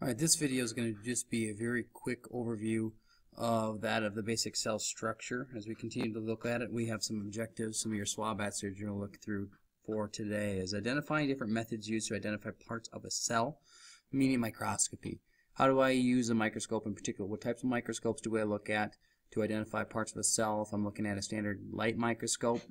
Alright, this video is going to just be a very quick overview of the basic cell structure. As we continue to look at it, we have some objectives, some of your swab answers you're going to look through for today is identifying different methods used to identify parts of a cell, meaning microscopy. How do I use a microscope in particular? What types of microscopes do I look at to identify parts of a cell if I'm looking at a standard light microscope?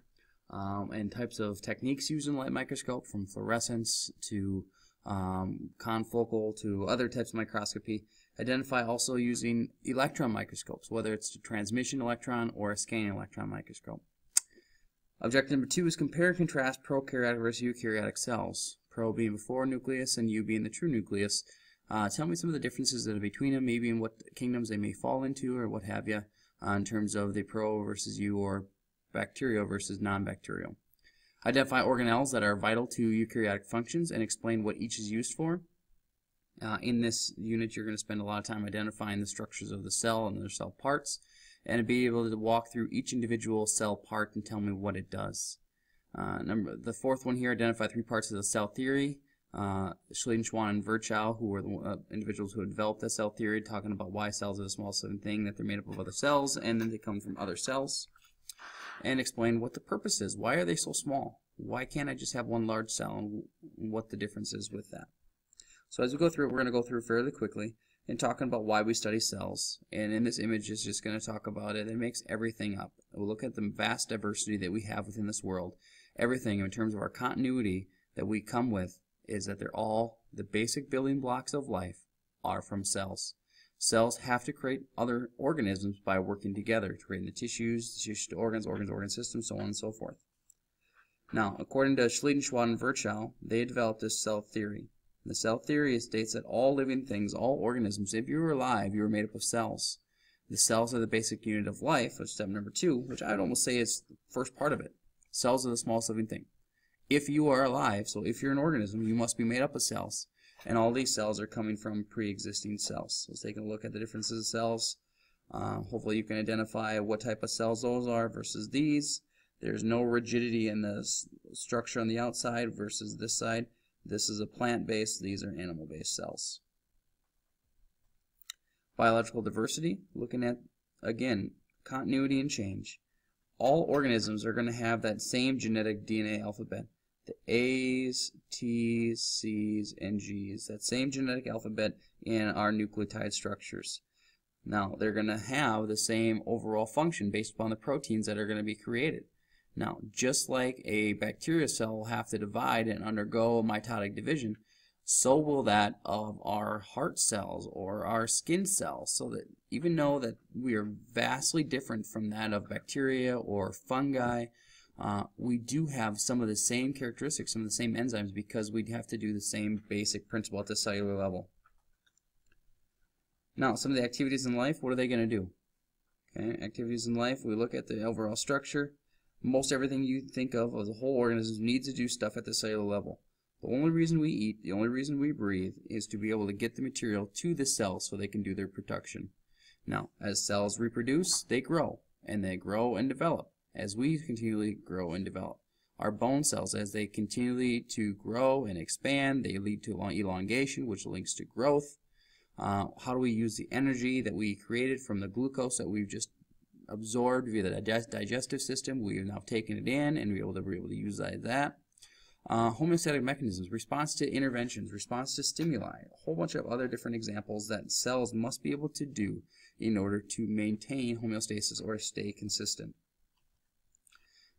And types of techniques used in light microscope, from fluorescence to confocal to other types of microscopy. Identify also using electron microscopes, whether it's a transmission electron or a scanning electron microscope. Objective number 2 is compare and contrast prokaryotic versus eukaryotic cells. Pro being before nucleus and U being the true nucleus. Tell me some of the differences that are between them, maybe in what kingdoms they may fall into or what have you, in terms of the pro versus U or bacterial versus non-bacterial. Identify organelles that are vital to eukaryotic functions and explain what each is used for. In this unit, you're going to spend a lot of time identifying the structures of the cell and their cell parts, and be able to walk through each individual cell part and tell me what it does. The fourth one here, identify 3 parts of the cell theory. Schleiden, Schwann, and Virchow, who were the individuals who developed the cell theory, talking about why cells are the smallest living thing, that they're made up of other cells, and then they come from other cells. And explain what the purpose is. Why are they so small? Why can't I just have one large cell, and what the difference is with that? So as we go through it, we're going to go through fairly quickly and talking about why we study cells. And in this image is just going to talk about it. It makes everything up. We'll look at the vast diversity that we have within this world. Everything in terms of our continuity that we come with is that they're all the basic building blocks of life are from cells. Cells have to create other organisms by working together to create the tissues, the tissue to organs, organ systems, so on and so forth. Now, according to Schleiden, Schwann, and Virchow, they developed this cell theory. The cell theory states that all living things, all organisms, if you were alive, you were made up of cells. The cells are the basic unit of life, which is step number 2, which I'd almost say is the first part of it. Cells are the smallest living thing. If you are alive, so if you're an organism, you must be made up of cells. And all these cells are coming from pre-existing cells. So let's take a look at the differences of cells. Hopefully you can identify what type of cells those are versus these. There's no rigidity in the structure on the outside versus this side. This is a plant-based, these are animal-based cells. Biological diversity, looking at, again, continuity and change. All organisms are going to have that same genetic DNA alphabet. The A's, T's, C's, and G's, that same genetic alphabet in our nucleotide structures. Now, they're going to have the same overall function based upon the proteins that are going to be created. Now, just like a bacterial cell will have to divide and undergo mitotic division, so will that of our heart cells or our skin cells, so that even though that we are vastly different from that of bacteria or fungi, we do have some of the same characteristics, some of the same enzymes, because we'd have to do the same basic principle at the cellular level. Now, some of the activities in life, what are they going to do? Okay, activities in life, we look at the overall structure. Most everything you think of as a whole organism needs to do stuff at the cellular level. The only reason we eat, the only reason we breathe, is to be able to get the material to the cells so they can do their production. Now, as cells reproduce, they grow, and they grow and develop. As we continually grow and develop. Our bone cells, as they continually to grow and expand, they lead to elongation, which links to growth. How do we use the energy that we created from the glucose that we've just absorbed via the digestive system? We have now taken it in and be able to use that. Homeostatic mechanisms, response to interventions, response to stimuli, a whole bunch of other different examples that cells must be able to do in order to maintain homeostasis or stay consistent.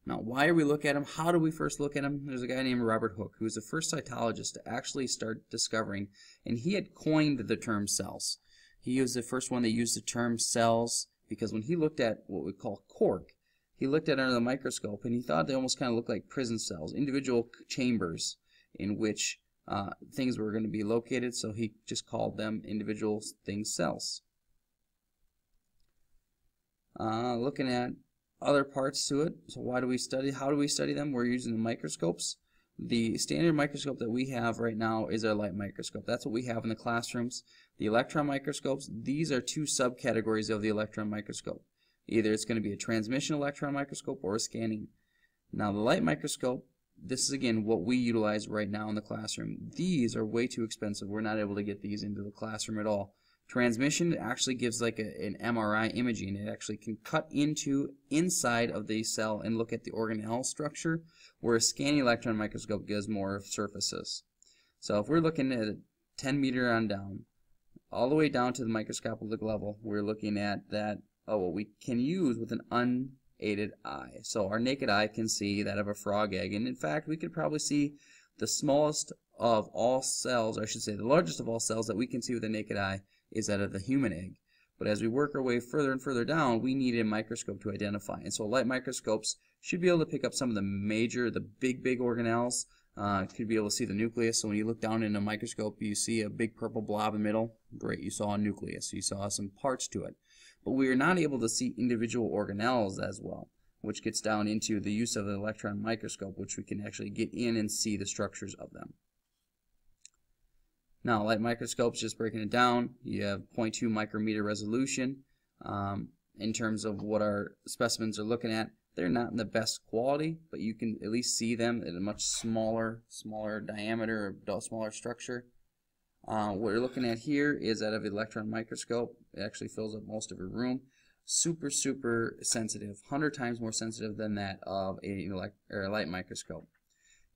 Now, why do we look at them? How do we first look at them? There's a guy named Robert Hooke, who was the first cytologist to actually start discovering, and he had coined the term cells. He was the first one that used the term cells because when he looked at what we call cork, he looked at it under the microscope and he thought they almost kind of looked like prison cells, individual chambers in which things were going to be located, so he just called them individual things cells. Looking at other parts to it. So why do we study? How do we study them? We're using the microscopes. The standard microscope that we have right now is our light microscope. That's what we have in the classrooms. The electron microscopes, these are 2 subcategories of the electron microscope. Either it's going to be a transmission electron microscope or a scanning. Now the light microscope this is again what we utilize right now in the classroom. These are way too expensive. We're not able to get these into the classroom at all. Transmission actually gives like an MRI imaging. It actually can cut into inside of the cell and look at the organelle structure, where a scanning electron microscope gives more surfaces. So if we're looking at 10 meter on down, all the way down to the microscopic level, we're looking at that, what we can use with an unaided eye. So our naked eye can see that of a frog egg, and in fact we could probably see the smallest of all cells, or I should say the largest of all cells that we can see with the naked eye is that of the human egg. But as we work our way further and further down, we need a microscope to identify. And so light microscopes should be able to pick up some of the big organelles. Could be able to see the nucleus. So when you look down in a microscope, you see a big purple blob in the middle. Great, you saw a nucleus. You saw some parts to it. But we are not able to see individual organelles as well, which gets down into the use of the electron microscope, which we can actually get in and see the structures of them. Now, light microscopes, just breaking it down, you have 0.2 micrometer resolution. In terms of what our specimens are looking at, they're not in the best quality, but you can at least see them at a much smaller diameter or smaller structure. What we're looking at here is that of an electron microscope. It actually fills up most of a room. Super sensitive, 100 times more sensitive than that of a light microscope.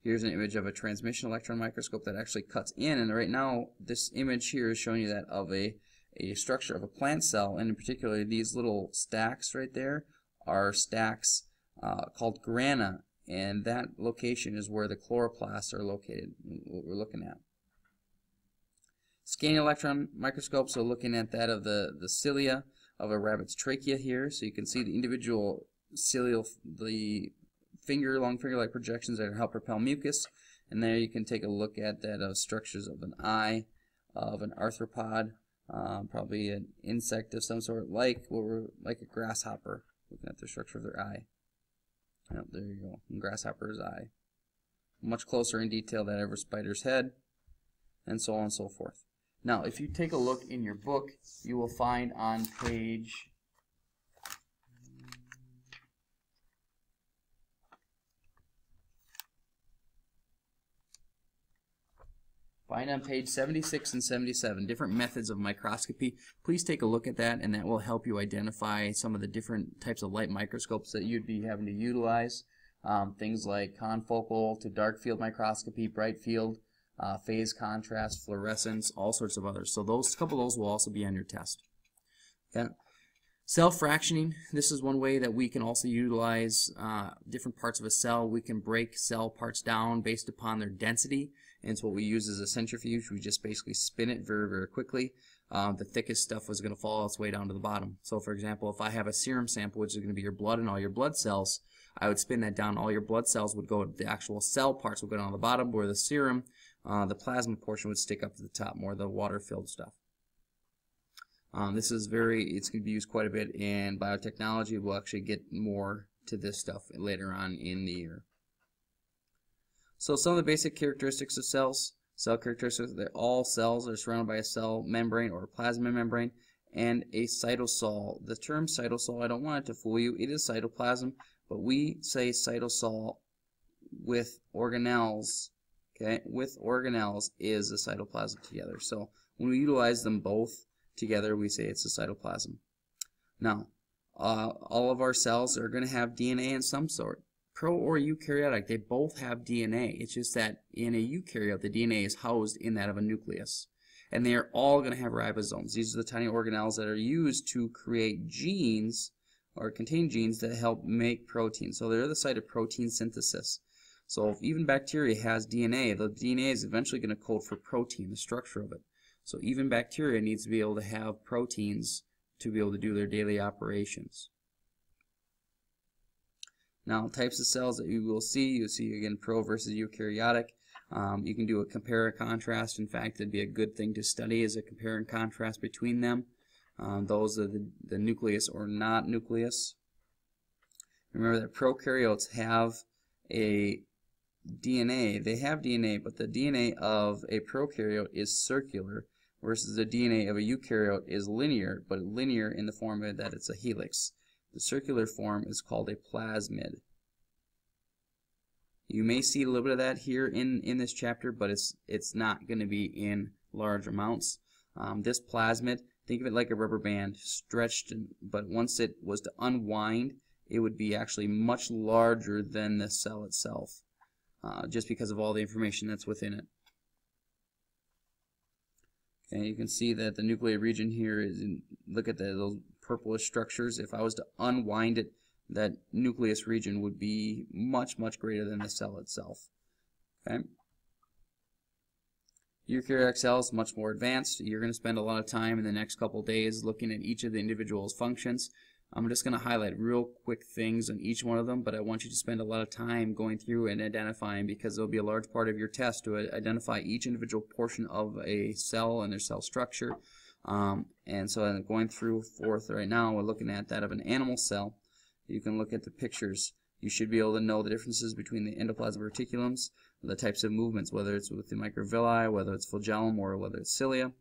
Here's an image of a transmission electron microscope that actually cuts in, and right now this image here is showing you that of a structure of a plant cell, and in particular these little stacks right there are stacks called grana, and that location is where the chloroplasts are located, what we're looking at. Scanning electron microscopes are looking at that of the cilia of a rabbit's trachea here, so you can see the individual cilial, the long finger-like projections that help repel mucus, and there you can take a look at that of structures of an eye, of an arthropod, probably an insect of some sort, like a grasshopper, looking at the structure of their eye. Yep, there you go, grasshopper's eye. Much closer in detail than ever spider's head, and so on and so forth. Now, if you take a look in your book, you will find on page page 76 and 77, different methods of microscopy. Please take a look at that, and that will help you identify some of the different types of light microscopes that you'd be having to utilize. Things like confocal to dark field microscopy, bright field, phase contrast, fluorescence, all sorts of others. So a couple of those will also be on your test. Okay. Cell fractioning, this is one way that we can also utilize different parts of a cell. We can break cell parts down based upon their density, and so what we use is a centrifuge. We just basically spin it very quickly. The thickest stuff is going to fall its way down to the bottom. So for example, if I have a serum sample, which is going to be your blood and all your blood cells, I would spin that down. All your blood cells would go, the actual cell parts would go down to the bottom, where the serum, the plasma portion would stick up to the top, more of the water-filled stuff. This is it's going to be used quite a bit in biotechnology. We'll actually get more to this stuff later on in the year. So some of the basic characteristics of cells. Cell characteristics, that all cells are surrounded by a cell membrane or a plasma membrane and a cytosol. The term cytosol, I don't want it to fool you, it is cytoplasm, but we say cytosol with organelles. Okay, with organelles is the cytoplasm together. So when we utilize them both together, we say it's a cytoplasm. Now, all of our cells are going to have DNA in some sort. Pro or eukaryotic, they both have DNA. It's just that in a eukaryote, the DNA is housed in that of a nucleus. And they are all going to have ribosomes. These are the tiny organelles that are used to create genes or contain genes that help make proteins. So they're the site of protein synthesis. So if even bacteria has DNA, the DNA is eventually going to code for protein, the structure of it. So even bacteria needs to be able to have proteins to be able to do their daily operations. Now, types of cells that you will see, you'll see again pro versus eukaryotic. You can do a compare and contrast. In fact, it'd be a good thing to study is a compare and contrast between them. Those are the nucleus or not nucleus. Remember that prokaryotes have a DNA. They have DNA, but the DNA of a prokaryote is circular, versus the DNA of a eukaryote is linear, but linear in the form that it's a helix. The circular form is called a plasmid. You may see a little bit of that here in this chapter, but it's not going to be in large amounts. This plasmid, think of it like a rubber band, stretched, but once it was to unwind, it would be actually much larger than the cell itself, just because of all the information that's within it. Okay, you can see that the nuclear region here is look at those purplish structures. If I was to unwind it, that nucleus region would be much, much greater than the cell itself. Okay. Eukaryotic cells, much more advanced. You're going to spend a lot of time in the next couple days looking at each of the individual's functions. I'm just going to highlight real quick things on each one of them, but I want you to spend a lot of time going through and identifying, because there'll be a large part of your test to identify each individual portion of a cell and their cell structure. And so I'm going through forth right now. We're looking at that of an animal cell. You can look at the pictures. You should be able to know the differences between the endoplasmic reticulums, the types of movements, whether it's with the microvilli, whether it's flagellum, or whether it's cilia.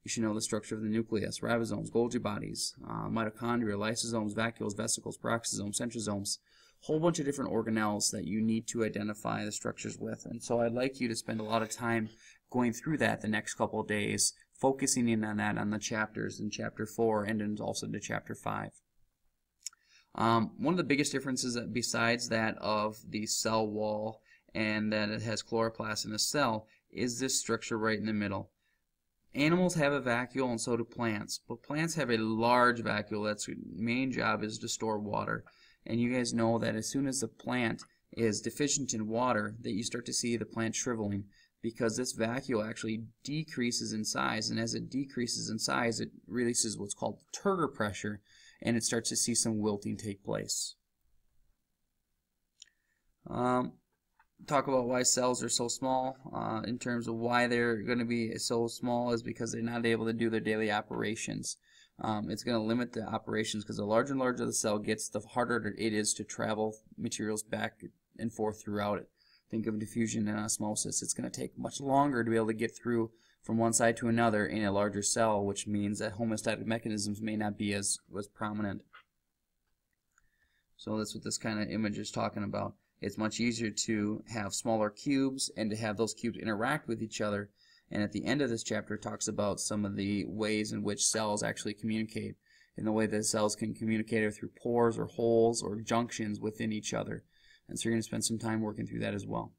You should know the structure of the nucleus, ribosomes, Golgi bodies, mitochondria, lysosomes, vacuoles, vesicles, peroxisomes, centrosomes, a whole bunch of different organelles that you need to identify the structures with. And so I'd like you to spend a lot of time going through that the next couple of days, focusing in on that on the chapters in Chapter 4 and then also into Chapter 5. One of the biggest differences besides that of the cell wall and that it has chloroplasts in the cell is this structure right in the middle. Animals have a vacuole and so do plants, but plants have a large vacuole that's main job is to store water. And you guys know that as soon as the plant is deficient in water, that you start to see the plant shriveling, because this vacuole actually decreases in size, and as it decreases in size, it releases what's called turgor pressure, and it starts to see some wilting take place. Talk about why cells are so small. In terms of why they're going to be so small is because they're not able to do their daily operations. It's going to limit the operations, because the larger and larger the cell gets, the harder it is to travel materials back and forth throughout it. Think of diffusion and osmosis. It's going to take much longer to be able to get through from one side to another in a larger cell, which means that homeostatic mechanisms may not be as prominent. So that's what this kind of image is talking about. It's much easier to have smaller cubes and to have those cubes interact with each other. And at the end of this chapter, it talks about some of the ways in which cells actually communicate. And the way that cells can communicate are through pores or holes or junctions within each other. And so you're going to spend some time working through that as well.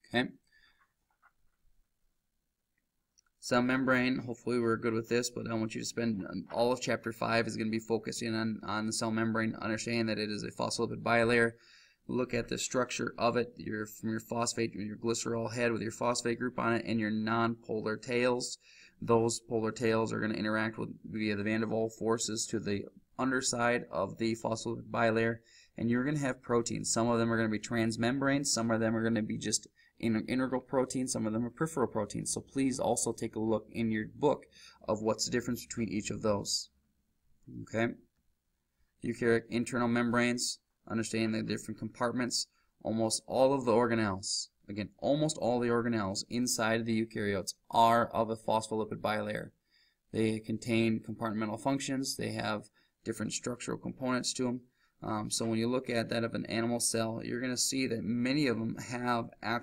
Okay. Cell membrane, hopefully we're good with this, but I want you to spend all of Chapter 5 is going to be focusing on the cell membrane, understanding that it is a phospholipid bilayer. Look at the structure of it, from your phosphate, your glycerol head with your phosphate group on it, and your non-polar tails. Those polar tails are going to interact via the van der Waals forces to the underside of the phospholipid bilayer, and you're going to have proteins. Some of them are going to be transmembrane, some of them are going to be just integral proteins, some of them are peripheral proteins. So please also take a look in your book of what's the difference between each of those. Okay? Eukaryotic internal membranes. Understanding the different compartments. Almost all of the organelles, again, almost all the organelles inside of the eukaryotes are of a phospholipid bilayer. They contain compartmental functions. They have different structural components to them. So when you look at that of an animal cell, you're going to see that many of them have a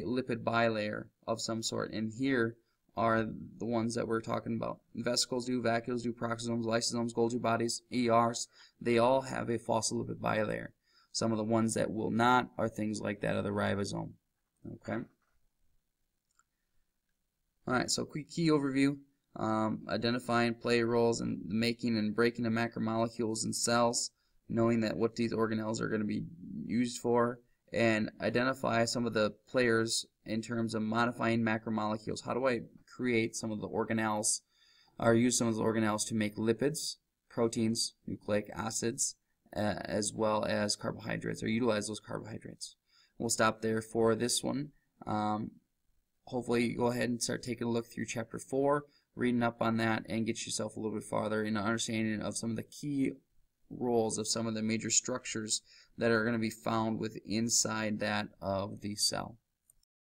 lipid bilayer of some sort. And here are the ones that we're talking about. Vesicles do, vacuoles do, peroxisomes, lysosomes, Golgi bodies, ERs. They all have a phospholipid bilayer. Some of the ones that will not are things like that of the ribosome. Okay. All right. So quick key overview: identify and play roles in the making and breaking of macromolecules in cells, knowing that what these organelles are going to be used for, and identify some of the players in terms of modifying macromolecules. How do I create some of the organelles, or use some of the organelles to make lipids, proteins, nucleic acids, as well as carbohydrates, or utilize those carbohydrates. We'll stop there for this one. Hopefully you go ahead and start taking a look through Chapter 4, reading up on that, and get yourself a little bit farther in understanding of some of the key roles of some of the major structures that are going to be found inside that of the cell.